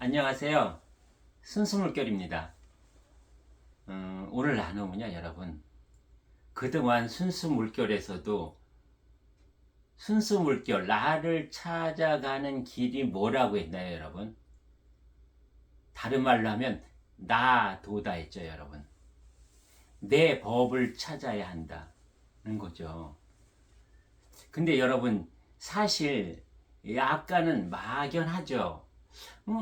안녕하세요. 순수물결입니다. 오늘 나누면요, 여러분. 그동안 순수물결에서도 순수물결, 나를 찾아가는 길이 뭐라고 했나요, 여러분? 다른 말로 하면 나도다 했죠, 여러분. 내 법을 찾아야 한다는 거죠. 근데 여러분, 사실 약간은 막연하죠.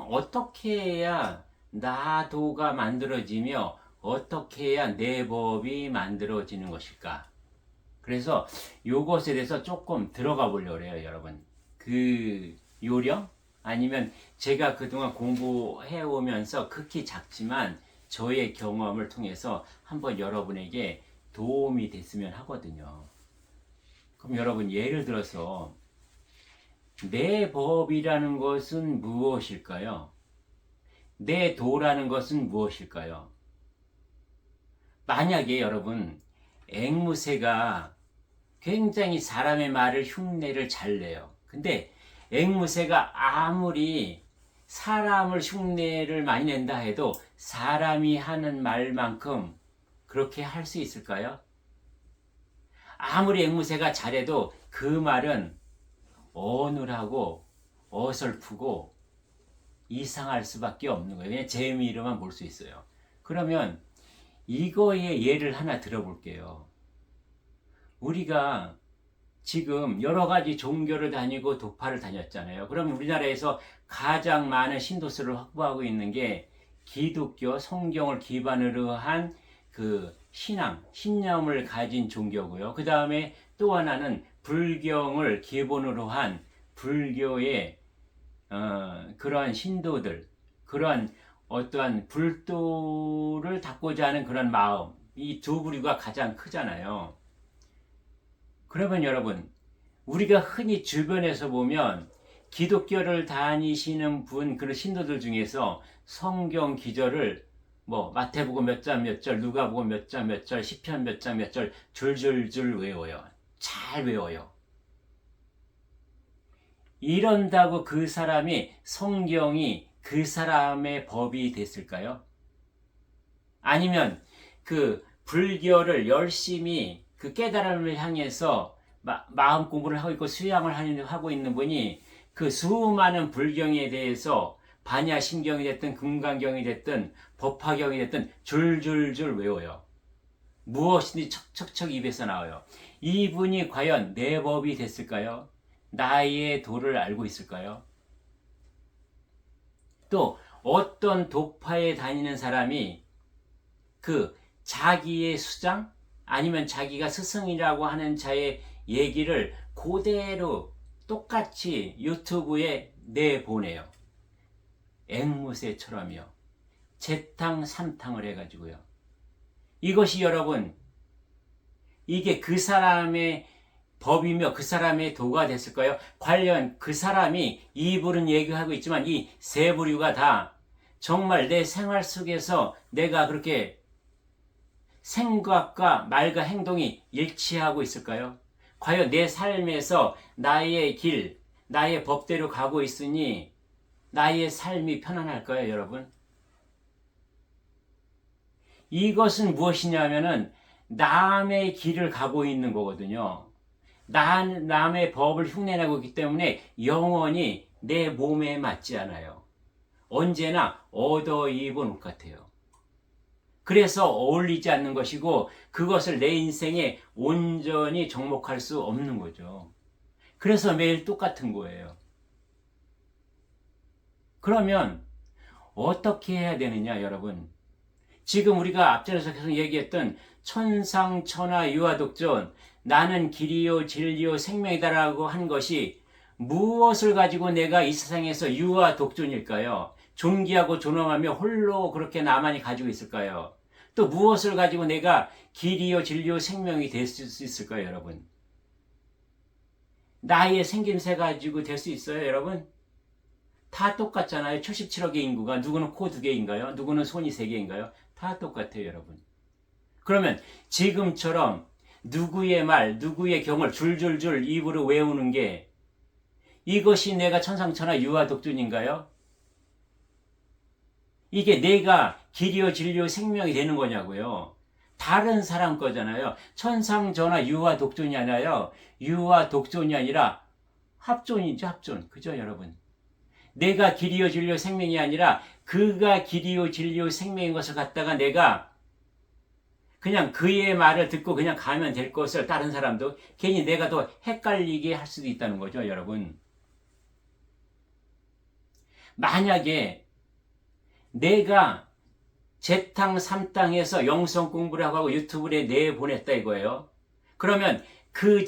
어떻게 해야 나도가 만들어지며 어떻게 해야 내 법이 만들어지는 것일까? 그래서 요것에 대해서 조금 들어가 보려고 해요, 여러분. 그 요령? 아니면 제가 그동안 공부해 오면서 극히 작지만 저의 경험을 통해서 한번 여러분에게 도움이 됐으면 하거든요. 그럼 여러분 예를 들어서 내 법이라는 것은 무엇일까요? 내 도라는 것은 무엇일까요? 만약에 여러분 앵무새가 굉장히 사람의 말을 흉내를 잘 내요. 근데 앵무새가 아무리 사람을 흉내를 많이 낸다 해도 사람이 하는 말만큼 그렇게 할 수 있을까요? 아무리 앵무새가 잘해도 그 말은 어눌하고 어설프고 이상할 수밖에 없는 거예요. 그냥 재미로만 볼 수 있어요. 그러면 이거의 예를 하나 들어볼게요. 우리가 지금 여러 가지 종교를 다니고 도파를 다녔잖아요. 그럼 우리나라에서 가장 많은 신도수를 확보하고 있는 게 기독교 성경을 기반으로 한 그 신앙, 신념을 가진 종교고요. 그 다음에 또 하나는 불경을 기본으로 한 불교의 그러한 신도들, 그러한 어떠한 불도를 닦고자 하는 그런 마음, 이 두 부류가 가장 크잖아요. 그러면 여러분, 우리가 흔히 주변에서 보면 기독교를 다니시는 분, 그런 신도들 중에서 성경 기절을 뭐 마태복음 몇 장 몇 절, 누가복음 몇 장 몇 절, 시편 몇 장 몇 절 줄줄줄 외워요. 잘 외워요. 이런다고 그 사람이 성경이 그 사람의 법이 됐을까요? 아니면 그 불교를 열심히 그 깨달음을 향해서 마음 공부를 하고 있고 수양을 하고 있는 분이 그 수많은 불경에 대해서 반야심경이 됐든 금강경이 됐든 법화경이 됐든 줄줄줄 외워요. 무엇이든지 척척척 입에서 나와요. 이분이 과연 내 법이 됐을까요? 나의 도를 알고 있을까요? 또 어떤 도파에 다니는 사람이 그 자기의 수장 아니면 자기가 스승이라고 하는 자의 얘기를 그대로 똑같이 유튜브에 내보내요. 앵무새처럼요. 재탕 삼탕을 해가지고요. 이것이 여러분, 이게 그 사람의 법이며 그 사람의 도가 됐을까요? 관련 그 사람이 이불은 얘기하고 있지만 이 세 부류가 다 정말 내 생활 속에서 내가 그렇게 생각과 말과 행동이 일치하고 있을까요? 과연 내 삶에서 나의 길, 나의 법대로 가고 있으니 나의 삶이 편안할까요, 여러분? 이것은 무엇이냐면은 남의 길을 가고 있는 거거든요. 남의 법을 흉내내고 있기 때문에 영원히 내 몸에 맞지 않아요. 언제나 얻어 입은 옷 같아요. 그래서 어울리지 않는 것이고 그것을 내 인생에 온전히 접목할 수 없는 거죠. 그래서 매일 똑같은 거예요. 그러면 어떻게 해야 되느냐, 여러분? 지금 우리가 앞전에서 계속 얘기했던 천상천하 유아독존, 나는 길이요 진리요 생명이다라고 한 것이 무엇을 가지고 내가 이 세상에서 유아독존일까요? 존귀하고 존엄하며 홀로 그렇게 나만이 가지고 있을까요? 또 무엇을 가지고 내가 길이요 진리요 생명이 될 수 있을까요, 여러분? 나의 생김새 가지고 될 수 있어요, 여러분? 다 똑같잖아요. 77억의 인구가 누구는 코 2개인가요? 누구는 손이 3개인가요? 다 똑같아요, 여러분. 그러면 지금처럼 누구의 말, 누구의 경을 줄줄줄 입으로 외우는 게 이것이 내가 천상천하 유아독존인가요? 이게 내가 길이요 진리요 생명이 되는 거냐고요. 다른 사람 거잖아요. 천상전하 유아 독존이 아니라요. 유아 독존이 아니라 합존이죠, 합존. 그죠, 여러분? 내가 길이요 진리요 생명이 아니라 그가 길이요 진리요 생명인 것을 갖다가 내가 그냥 그의 말을 듣고 그냥 가면 될 것을 다른 사람도 괜히 내가 더 헷갈리게 할 수도 있다는 거죠, 여러분. 만약에 내가 재탕 3땅에서 영성 공부를 하고 유튜브에 내보냈다 이거예요. 그러면 그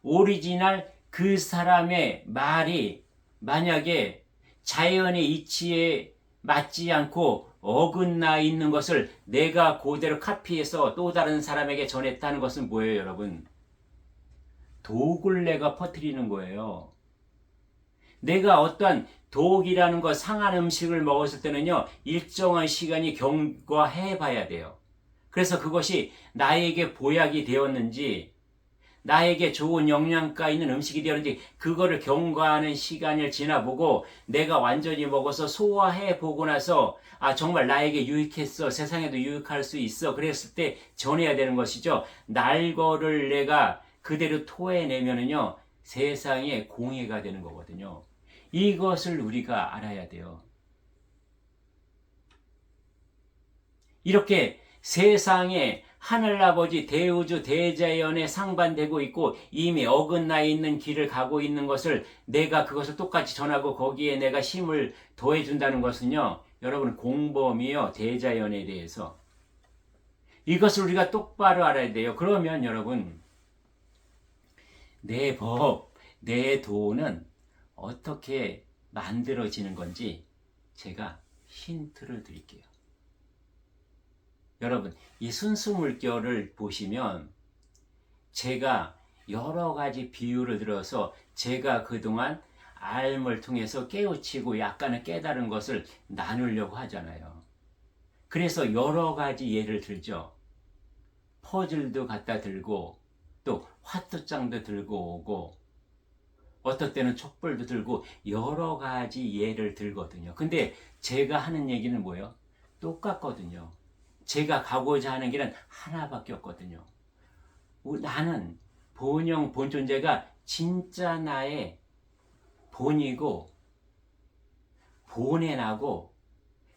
오리지널 그 사람의 말이 만약에 자연의 이치에 맞지 않고 어긋나 있는 것을 내가 그대로 카피해서 또 다른 사람에게 전했다는 것은 뭐예요, 여러분? 독을 내가 퍼뜨리는 거예요. 내가 어떠한 독이라는 것, 상한 음식을 먹었을 때는요, 일정한 시간이 경과해 봐야 돼요. 그래서 그것이 나에게 보약이 되었는지, 나에게 좋은 영양가 있는 음식이 되었는지, 그거를 경과하는 시간을 지나보고, 내가 완전히 먹어서 소화해 보고 나서, 아, 정말 나에게 유익했어. 세상에도 유익할 수 있어. 그랬을 때 전해야 되는 것이죠. 날 거를 내가 그대로 토해내면은요, 세상에 공해가 되는 거거든요. 이것을 우리가 알아야 돼요. 이렇게 세상에 하늘아버지 대우주 대자연에 상반되고 있고 이미 어긋나 있는 길을 가고 있는 것을 내가 그것을 똑같이 전하고 거기에 내가 힘을 더해준다는 것은요, 여러분 공범이요 대자연에 대해서 이것을 우리가 똑바로 알아야 돼요. 그러면 여러분 내 법, 내 도는 어떻게 만들어지는 건지 제가 힌트를 드릴게요. 여러분, 이 순수물결을 보시면 제가 여러 가지 비유를 들어서 제가 그동안 알을 통해서 깨우치고 약간은 깨달은 것을 나누려고 하잖아요. 그래서 여러 가지 예를 들죠. 퍼즐도 갖다 들고 또 화투장도 들고 오고 어떨 때는 촛불도 들고 여러 가지 예를 들거든요. 근데 제가 하는 얘기는 뭐예요? 똑같거든요. 제가 가고자 하는 길은 하나밖에 없거든요. 나는 본영, 본존재가 진짜 나의 본이고 본에 나고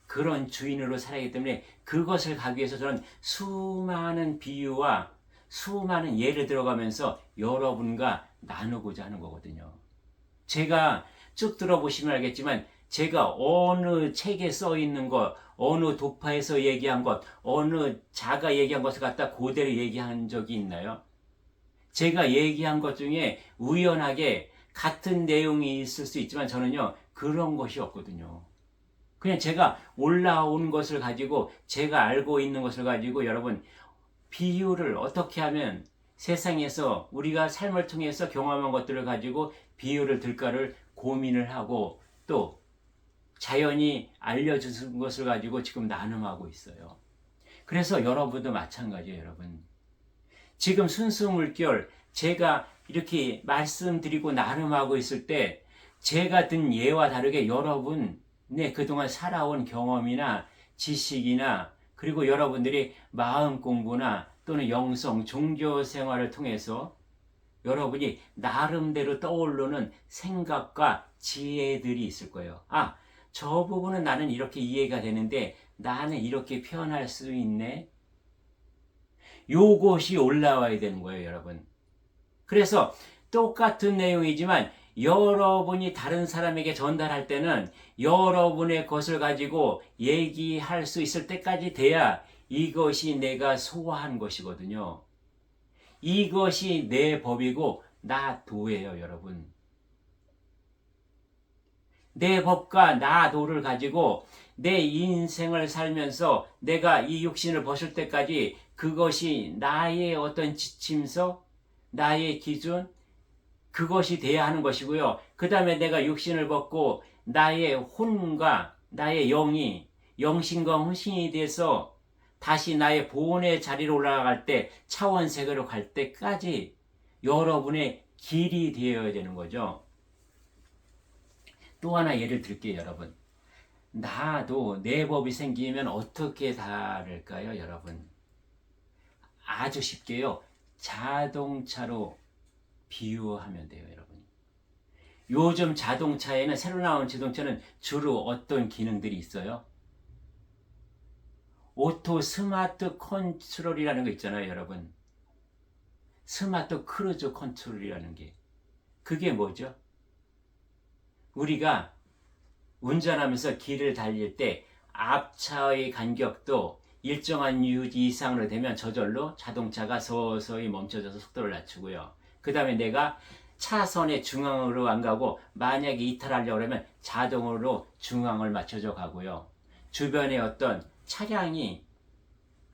그런 주인으로 살아가기 때문에 그것을 가기 위해서 저는 수많은 비유와 수많은 예를 들어가면서 여러분과 나누고자 하는 거거든요. 제가 쭉 들어보시면 알겠지만 제가 어느 책에 써 있는 것, 어느 도파에서 얘기한 것, 어느 자가 얘기한 것을 갖다 그대로 얘기한 적이 있나요? 제가 얘기한 것 중에 우연하게 같은 내용이 있을 수 있지만 저는요, 그런 것이 없거든요. 그냥 제가 올라온 것을 가지고, 제가 알고 있는 것을 가지고 여러분, 비유를 어떻게 하면 세상에서 우리가 삶을 통해서 경험한 것들을 가지고 비유를 들까를 고민을 하고 또 자연이 알려준 것을 가지고 지금 나눔하고 있어요. 그래서 여러분도 마찬가지예요, 여러분. 지금 순수물결 제가 이렇게 말씀드리고 나눔하고 있을 때 제가 든 예와 다르게 여러분의 그동안 살아온 경험이나 지식이나 그리고 여러분들이 마음 공부나 또는 영성, 종교 생활을 통해서 여러분이 나름대로 떠오르는 생각과 지혜들이 있을 거예요. 아, 저 부분은 나는 이렇게 이해가 되는데 나는 이렇게 표현할 수 있네. 요것이 올라와야 되는 거예요, 여러분. 그래서 똑같은 내용이지만 여러분이 다른 사람에게 전달할 때는 여러분의 것을 가지고 얘기할 수 있을 때까지 돼야 이것이 내가 소화한 것이거든요. 이것이 내 법이고 나 도예요, 여러분. 내 법과 나 도를 가지고 내 인생을 살면서 내가 이 육신을 벗을 때까지 그것이 나의 어떤 지침서, 나의 기준, 그것이 돼야 하는 것이고요. 그 다음에 내가 육신을 벗고 나의 혼과 나의 영이 영신과 혼신이 돼서 다시 나의 본의 자리로 올라갈 때 차원세계로 갈 때까지 여러분의 길이 되어야 되는 거죠. 또 하나 예를 들게요, 여러분. 나도 내 법이 생기면 어떻게 다를까요, 여러분? 아주 쉽게요. 자동차로 비유하면 돼요, 여러분. 요즘 자동차에는, 새로 나온 자동차는 주로 어떤 기능들이 있어요? 오토 스마트 컨트롤이라는 거 있잖아요, 여러분. 스마트 크루즈 컨트롤이라는 게. 그게 뭐죠? 우리가 운전하면서 길을 달릴 때 앞차의 간격도 일정한 유지 이상으로 되면 저절로 자동차가 서서히 멈춰져서 속도를 낮추고요. 그 다음에 내가 차선의 중앙으로 안 가고 만약에 이탈하려고 하면 자동으로 중앙을 맞춰줘 가고요. 주변에 어떤 차량이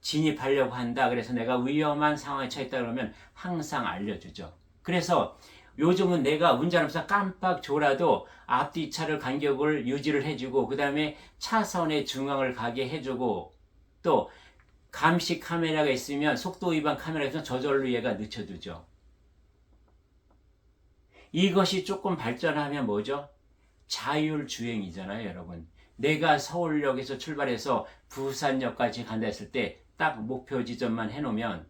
진입하려고 한다. 그래서 내가 위험한 상황에 처했다 그러면 항상 알려주죠. 그래서 요즘은 내가 운전하면서 깜빡 졸아도 앞뒤 차를 간격을 유지를 해주고 그 다음에 차선의 중앙을 가게 해주고 또 감시 카메라가 있으면 속도 위반 카메라가 있으면 저절로 얘가 늦춰두죠. 이것이 조금 발전하면 뭐죠? 자율주행이잖아요, 여러분. 내가 서울역에서 출발해서 부산역까지 간다 했을 때 딱 목표 지점만 해놓으면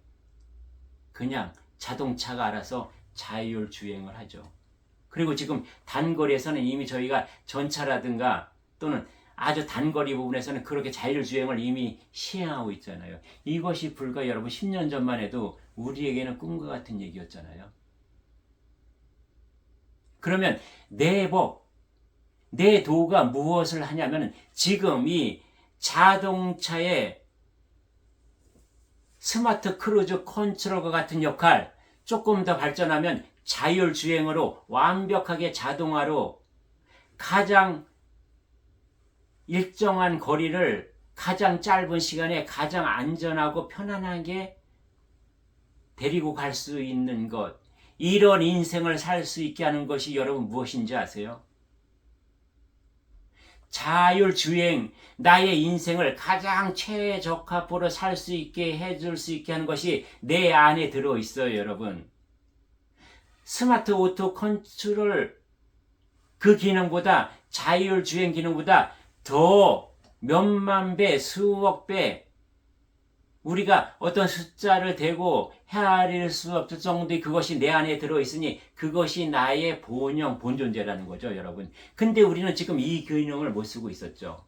그냥 자동차가 알아서 자율주행을 하죠. 그리고 지금 단거리에서는 이미 저희가 전차라든가 또는 아주 단거리 부분에서는 그렇게 자율주행을 이미 시행하고 있잖아요. 이것이 불과 여러분 10년 전만 해도 우리에게는 꿈과 같은 얘기였잖아요. 그러면 내 법, 내 도가 무엇을 하냐면 지금 이 자동차의 스마트 크루즈 컨트롤과 같은 역할 조금 더 발전하면 자율주행으로 완벽하게 자동화로 가장 일정한 거리를 가장 짧은 시간에 가장 안전하고 편안하게 데리고 갈 수 있는 것, 이런 인생을 살 수 있게 하는 것이 여러분 무엇인지 아세요? 자율주행, 나의 인생을 가장 최적화로 살 수 있게 해줄 수 있게 하는 것이 내 안에 들어있어요, 여러분. 스마트 오토 컨트롤 그 기능보다 자율주행 기능보다 더 몇만 배, 수억 배 우리가 어떤 숫자를 대고 헤아릴 수 없을 정도의 그것이 내 안에 들어있으니 그것이 나의 본영, 본존재라는 거죠, 여러분. 근데 우리는 지금 이 기능을 못 쓰고 있었죠.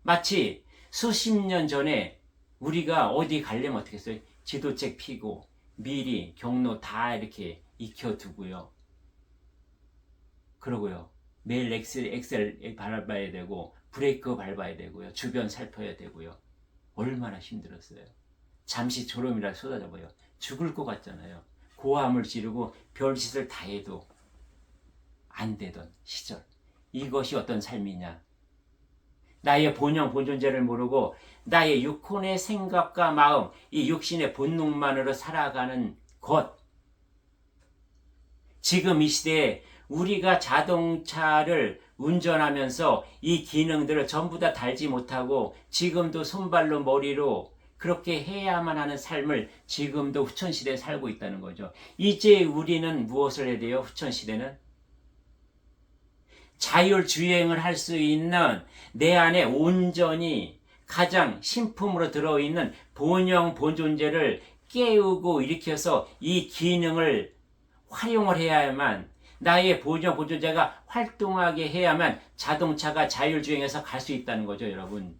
마치 수십 년 전에 우리가 어디 가려면 어떻게 했어요? 지도책 피고 미리 경로 다 이렇게 익혀두고요. 그러고요. 매일 엑셀 밟아야 되고 브레이크 밟아야 되고요. 주변 살펴야 되고요. 얼마나 힘들었어요. 잠시 졸음이라 쏟아져봐요. 죽을 것 같잖아요. 고함을 지르고 별짓을 다 해도 안 되던 시절. 이것이 어떤 삶이냐. 나의 본영, 본존재를 모르고 나의 육혼의 생각과 마음, 이 육신의 본능만으로 살아가는 것. 지금 이 시대에 우리가 자동차를 운전하면서 이 기능들을 전부 다 달지 못하고 지금도 손발로 머리로 그렇게 해야만 하는 삶을 지금도 후천시대에 살고 있다는 거죠. 이제 우리는 무엇을 해야 돼요? 후천시대는? 자율주행을 할 수 있는 내 안에 온전히 가장 신품으로 들어있는 본영, 본존재를 깨우고 일으켜서 이 기능을 활용을 해야만 나의 본영, 본존재가 활동하게 해야만 자동차가 자율주행해서 갈 수 있다는 거죠, 여러분.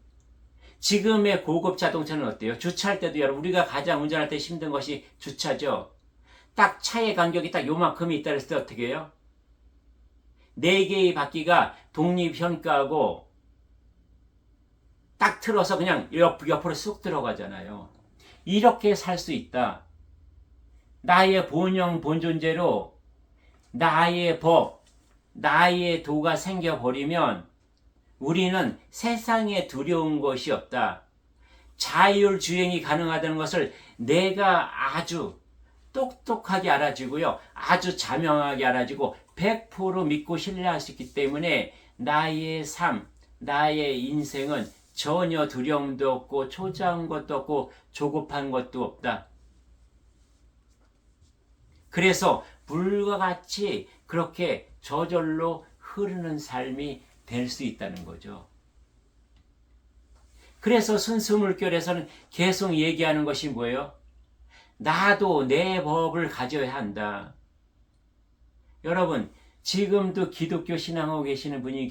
지금의 고급 자동차는 어때요? 주차할 때도 여러분 우리가 가장 운전할 때 힘든 것이 주차죠. 딱 차의 간격이 딱 요만큼이 있다 그랬을 때 어떻게 해요? 4개의 바퀴가 독립현가하고 딱 틀어서 그냥 옆으로 쑥 들어가잖아요. 이렇게 살 수 있다. 나의 본영, 본존재로 나의 법, 나의 도가 생겨버리면 우리는 세상에 두려운 것이 없다. 자율주행이 가능하다는 것을 내가 아주 똑똑하게 알아주고요. 아주 자명하게 알아주고 100% 믿고 신뢰할 수 있기 때문에 나의 삶, 나의 인생은 전혀 두려움도 없고 초조한 것도 없고 조급한 것도 없다. 그래서 물과 같이 그렇게 저절로 흐르는 삶이 될 수 있다는 거죠. 그래서 순수물결에서는 계속 얘기하는 것이 뭐예요? 나도 내 법을 가져야 한다. 여러분, 지금도 기독교 신앙하고 계시는 분이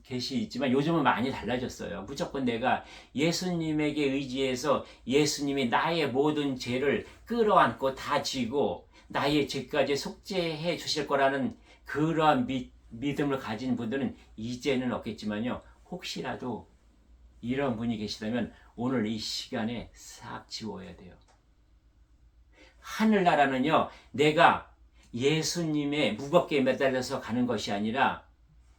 계시지만 요즘은 많이 달라졌어요. 무조건 내가 예수님에게 의지해서 예수님이 나의 모든 죄를 끌어안고 다 지고 나의 죄까지 속죄해 주실 거라는 그러한 믿음을 가진 분들은 이제는 없겠지만요. 혹시라도 이런 분이 계시다면 오늘 이 시간에 싹 지워야 돼요. 하늘나라는요, 내가 예수님의 무겁게 매달려서 가는 것이 아니라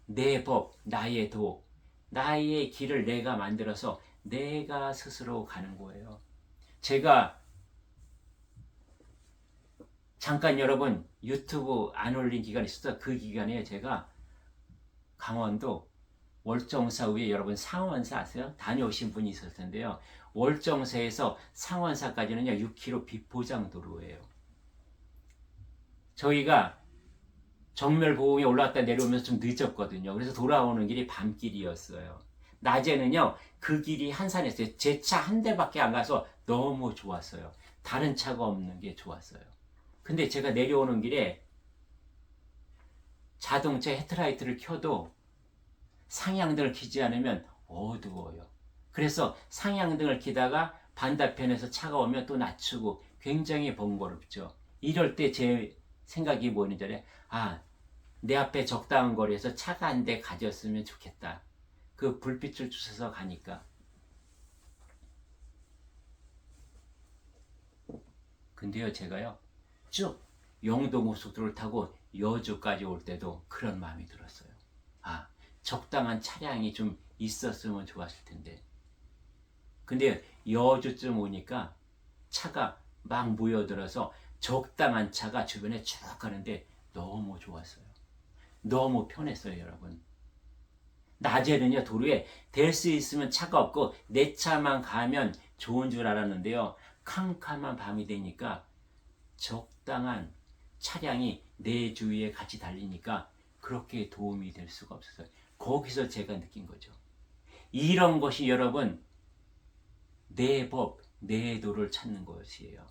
내 법, 나의 도, 나의 길을 내가 만들어서 내가 스스로 가는 거예요. 제가 잠깐 여러분 유튜브 안 올린 기간이 있어서 그 기간에 제가 강원도 월정사 위에 여러분 상원사 아세요? 다녀오신 분이 있었을 텐데요. 월정사에서 상원사까지는요 6km 비포장도로예요. 저희가 정멸보궁에 올라갔다 내려오면서 좀 늦었거든요. 그래서 돌아오는 길이 밤길이었어요. 낮에는요 그 길이 한산했어요. 제 차 한 대밖에 안 가서 너무 좋았어요. 다른 차가 없는 게 좋았어요. 근데 제가 내려오는 길에 자동차 헤드라이트를 켜도 상향등을 켜지 않으면 어두워요. 그래서 상향등을 켜다가 반대편에서 차가 오면 또 낮추고 굉장히 번거롭죠. 이럴 때 제 생각이 뭐였는지 알아요? 내 앞에 적당한 거리에서 차가 한 대 가졌으면 좋겠다. 그 불빛을 주셔서 가니까. 근데요 제가요 쭉 영동고속도로를 타고 여주까지 올 때도 그런 마음이 들었어요. 적당한 차량이 좀 있었으면 좋았을 텐데. 근데 여주쯤 오니까 차가 막 모여들어서 적당한 차가 주변에 쭉 가는데 너무 좋았어요. 너무 편했어요, 여러분. 낮에는요, 도로에 될 수 있으면 차가 없고 내 차만 가면 좋은 줄 알았는데요. 캄캄한 밤이 되니까 적당한 차량이 내 주위에 같이 달리니까 그렇게 도움이 될 수가 없었어요. 거기서 제가 느낀 거죠. 이런 것이 여러분 내 법, 내 도를 찾는 것이에요.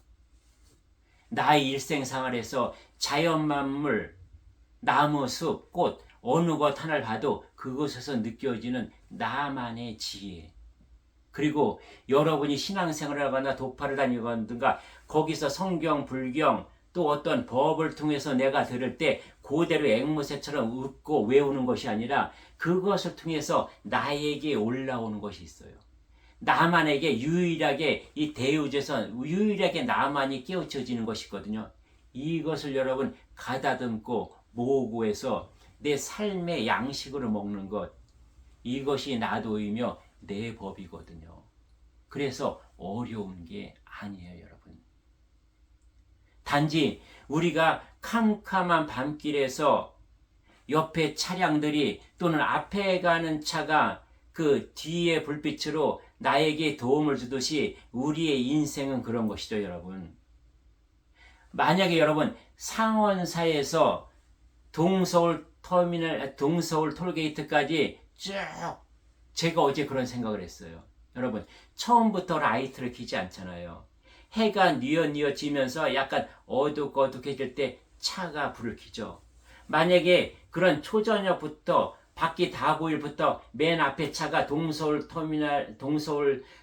나의 일생생활에서 자연만물, 나무, 숲, 꽃 어느 것 하나를 봐도 그곳에서 느껴지는 나만의 지혜. 그리고 여러분이 신앙생활을 하거나 도파를 다니거나 거기서 성경, 불경 또 어떤 법을 통해서 내가 들을 때 그대로 앵무새처럼 웃고 외우는 것이 아니라 그것을 통해서 나에게 올라오는 것이 있어요. 나만에게 유일하게 이 대우제선 유일하게 나만이 깨우쳐지는 것이거든요. 이것을 여러분 가다듬고 모으고해서 내 삶의 양식으로 먹는 것, 이것이 나도이며 내 법이거든요. 그래서 어려운 게 아니에요, 여러분. 단지 우리가 캄캄한 밤길에서 옆에 차량들이 또는 앞에 가는 차가 그 뒤에 불빛으로 나에게 도움을 주듯이 우리의 인생은 그런 것이죠, 여러분. 만약에 여러분 상원사에서 동서울 톨게이트까지 쭉 제가 어제 그런 생각을 했어요. 여러분 처음부터 라이트를 켜지 않잖아요. 해가 뉘엿뉘엿 지면서 약간 어둑어둑해질 때 차가 불을 켜죠. 만약에 그런 초저녁부터 밖이 다 보일부터 맨 앞에 차가 동서울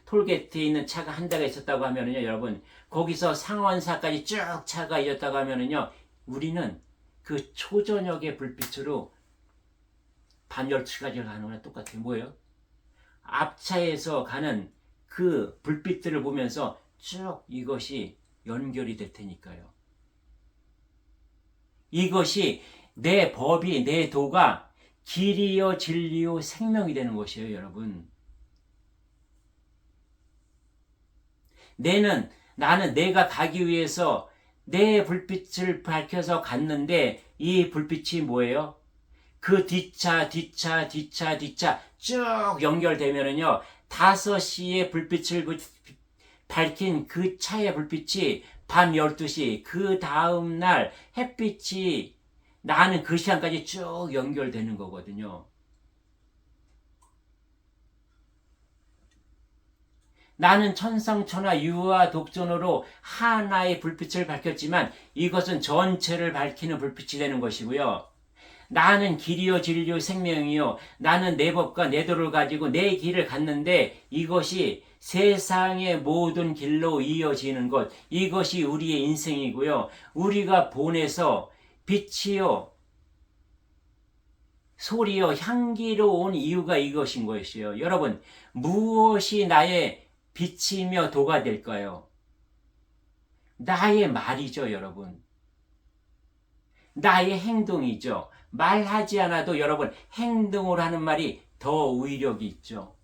톨게이트에 있는 차가 한 대가 있었다고 하면은요, 여러분 거기서 상원사까지 쭉 차가 이었다고 하면은요, 우리는 그 초저녁의 불빛으로 밤 12시까지 가는 거랑 똑같아요. 뭐예요? 앞차에서 가는 그 불빛들을 보면서 쭉 이것이 연결이 될 테니까요. 이것이 내 법이, 내 도가 길이요 진리요 생명이 되는 것이에요, 여러분. 나는 내가 가기 위해서 내 불빛을 밝혀서 갔는데 이 불빛이 뭐예요? 그 뒤차 쭉 연결되면은요, 5시에 불빛을 밝힌 그 차의 불빛이 밤 12시, 그 다음날 햇빛이 나는 그 시간까지 쭉 연결되는 거거든요. 나는 천상천하 유아 독존으로 하나의 불빛을 밝혔지만 이것은 전체를 밝히는 불빛이 되는 것이고요. 나는 길이요 진리요 생명이요. 나는 내 법과 내 도를 가지고 내 길을 갔는데 이것이 세상의 모든 길로 이어지는 것. 이것이 우리의 인생이고요. 우리가 본에서 빛이요 소리요 향기로 온 이유가 이것인 것이요. 여러분, 무엇이 나의 빛이며 도가 될까요? 나의 말이죠, 여러분. 나의 행동이죠. 말하지 않아도 여러분 행동으로 하는 말이 더 위력이 있죠.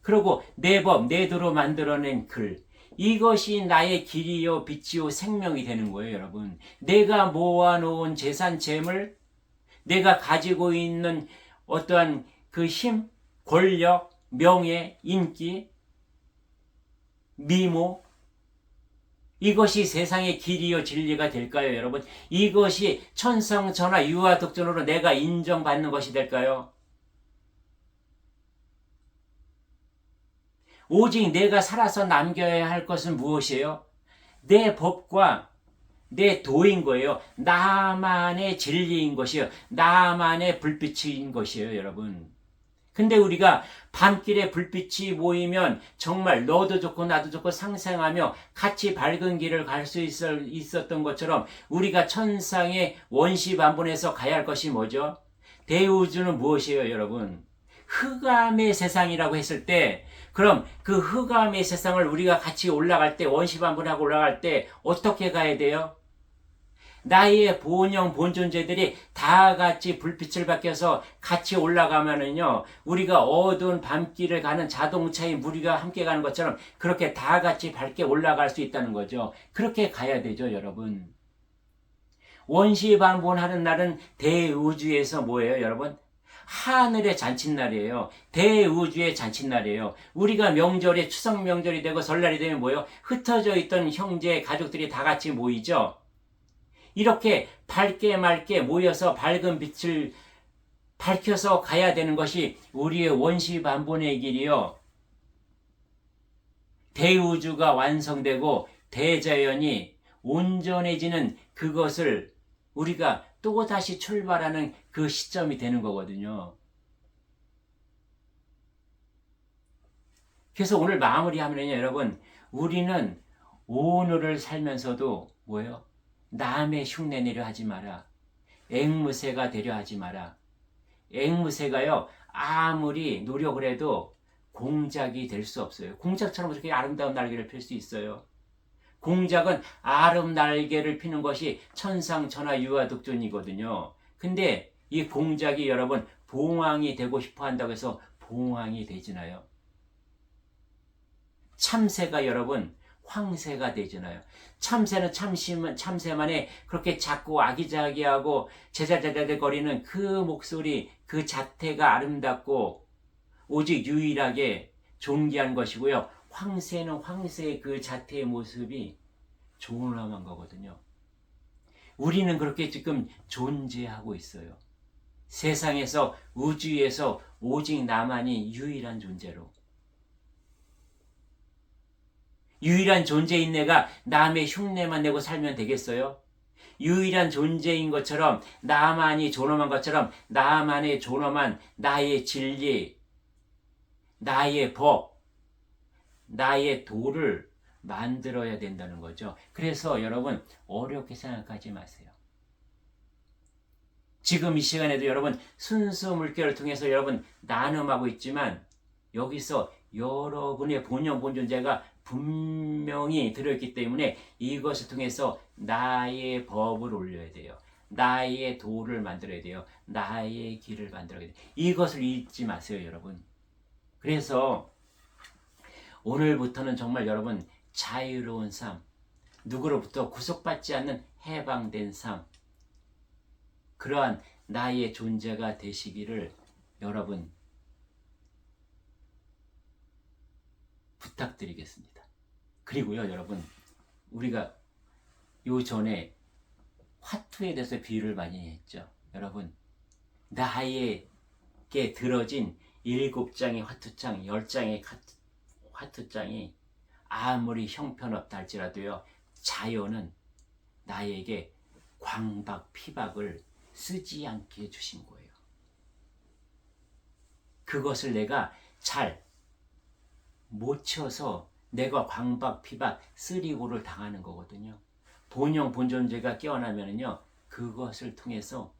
그리고 내 법, 내 도로 만들어낸 글. 이것이 나의 길이요 빛이요 생명이 되는 거예요, 여러분. 내가 모아놓은 재산, 재물, 내가 가지고 있는 어떠한 그 힘, 권력, 명예, 인기, 미모, 이것이 세상의 길이요 진리가 될까요, 여러분? 이것이 천상천하 유아 독존으로 내가 인정받는 것이 될까요? 오직 내가 살아서 남겨야 할 것은 무엇이에요? 내 법과 내 도인 거예요. 나만의 진리인 것이에요. 나만의 불빛인 것이에요, 여러분. 근데 우리가 밤길에 불빛이 모이면 정말 너도 좋고 나도 좋고 상생하며 같이 밝은 길을 갈 수 있었던 것처럼 우리가 천상의 원시반본에서 가야 할 것이 뭐죠? 대우주는 무엇이에요, 여러분? 흑암의 세상이라고 했을 때, 그럼 그 흑암의 세상을 우리가 같이 올라갈 때, 원시반본하고 올라갈 때 어떻게 가야 돼요? 나의 본영, 본존재들이 다 같이 불빛을 밝혀서 같이 올라가면은요, 우리가 어두운 밤길을 가는 자동차의 무리가 함께 가는 것처럼 그렇게 다 같이 밝게 올라갈 수 있다는 거죠. 그렇게 가야 되죠, 여러분. 원시반본하는 날은 대우주에서 뭐예요, 여러분? 하늘의 잔칫날이에요. 대우주의 잔칫날이에요. 우리가 명절에 추석 명절이 되고 설날이 되면 뭐예요? 흩어져 있던 형제, 가족들이 다 같이 모이죠. 이렇게 밝게 맑게 모여서 밝은 빛을 밝혀서 가야 되는 것이 우리의 원시반본의 길이요. 대우주가 완성되고 대자연이 온전해지는 그것을 우리가 또다시 출발하는 그 시점이 되는 거거든요. 그래서 오늘 마무리하면요, 여러분, 우리는 오늘을 살면서도 뭐예요? 남의 흉내내려 하지 마라. 앵무새가 되려 하지 마라. 앵무새가요, 아무리 노력을 해도 공작이 될 수 없어요. 공작처럼 그렇게 아름다운 날개를 펼 수 있어요. 공작은 날개를 피는 것이 천상천하 유아독존이거든요. 근데 이 공작이 여러분 봉황이 되고 싶어 한다고 해서 봉황이 되지나요? 참새가 여러분 황새가 되잖아요. 참새는 참새만의 그렇게 작고 아기자기하고 제잘제잘거리는 그 목소리, 그 자태가 아름답고 오직 유일하게 존귀한 것이고요. 황새는 황새의 그 자태의 모습이 존엄한 거거든요. 우리는 그렇게 지금 존재하고 있어요. 세상에서, 우주에서 오직 나만이 유일한 존재로. 유일한 존재인 내가 남의 흉내만 내고 살면 되겠어요? 유일한 존재인 것처럼, 나만이 존엄한 것처럼 나만의 존엄한 나의 진리, 나의 법, 나의 도를 만들어야 된다는 거죠. 그래서 여러분 어렵게 생각하지 마세요. 지금 이 시간에도 여러분 순수 물결을 통해서 여러분 나눔하고 있지만 여기서 여러분의 본영 본존재가 분명히 들어있기 때문에 이것을 통해서 나의 법을 올려야 돼요. 나의 도를 만들어야 돼요. 나의 길을 만들어야 돼요. 이것을 잊지 마세요, 여러분. 그래서 오늘부터는 정말 여러분 자유로운 삶, 누구로부터 구속받지 않는 해방된 삶, 그러한 나의 존재가 되시기를 여러분 부탁드리겠습니다. 그리고요, 여러분, 우리가 요 전에 화투에 대해서 비유를 많이 했죠. 여러분, 나에게 들어진 7장의 화투장, 10장의 화투장이 아무리 형편없다 할지라도요, 자연은 나에게 광박, 피박을 쓰지 않게 해주신 거예요. 그것을 내가 잘 못 쳐서 내가 광박, 피박, 쓰리고를 당하는 거거든요. 본영, 본존재가 깨어나면요, 그것을 통해서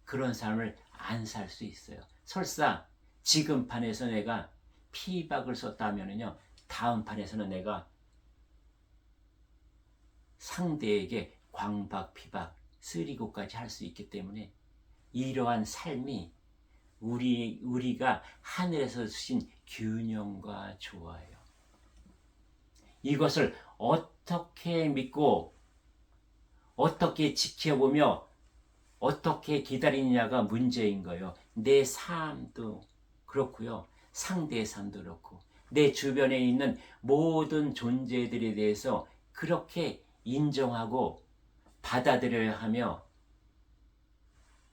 그런 삶을 안 살 수 있어요. 설사 지금 판에서 내가 피박을 썼다면요, 다음 판에서는 내가 상대에게 광박, 피박, 쓰리고까지 할 수 있기 때문에 이러한 삶이 우리가 하늘에서 주신 균형과 조화예요. 이것을 어떻게 믿고 어떻게 지켜보며 어떻게 기다리느냐가 문제인 거예요. 내 삶도 그렇고요. 상대의 삶도 그렇고 내 주변에 있는 모든 존재들에 대해서 그렇게 인정하고 받아들여야 하며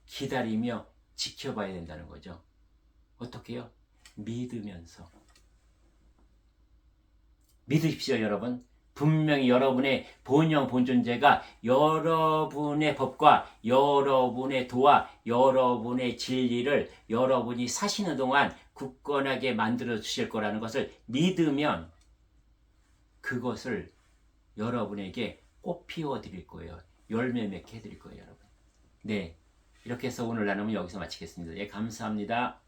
기다리며 지켜봐야 된다는 거죠. 어떻게요? 믿으면서. 믿으십시오, 여러분. 분명히 여러분의 본영 본존재가 여러분의 법과 여러분의 도와 여러분의 진리를 여러분이 사시는 동안 굳건하게 만들어 주실 거라는 것을 믿으면 그것을 여러분에게 꽃 피워 드릴 거예요. 열매 맺게 해 드릴 거예요, 여러분. 네. 이렇게 해서 오늘 나눔은 여기서 마치겠습니다. 예, 감사합니다.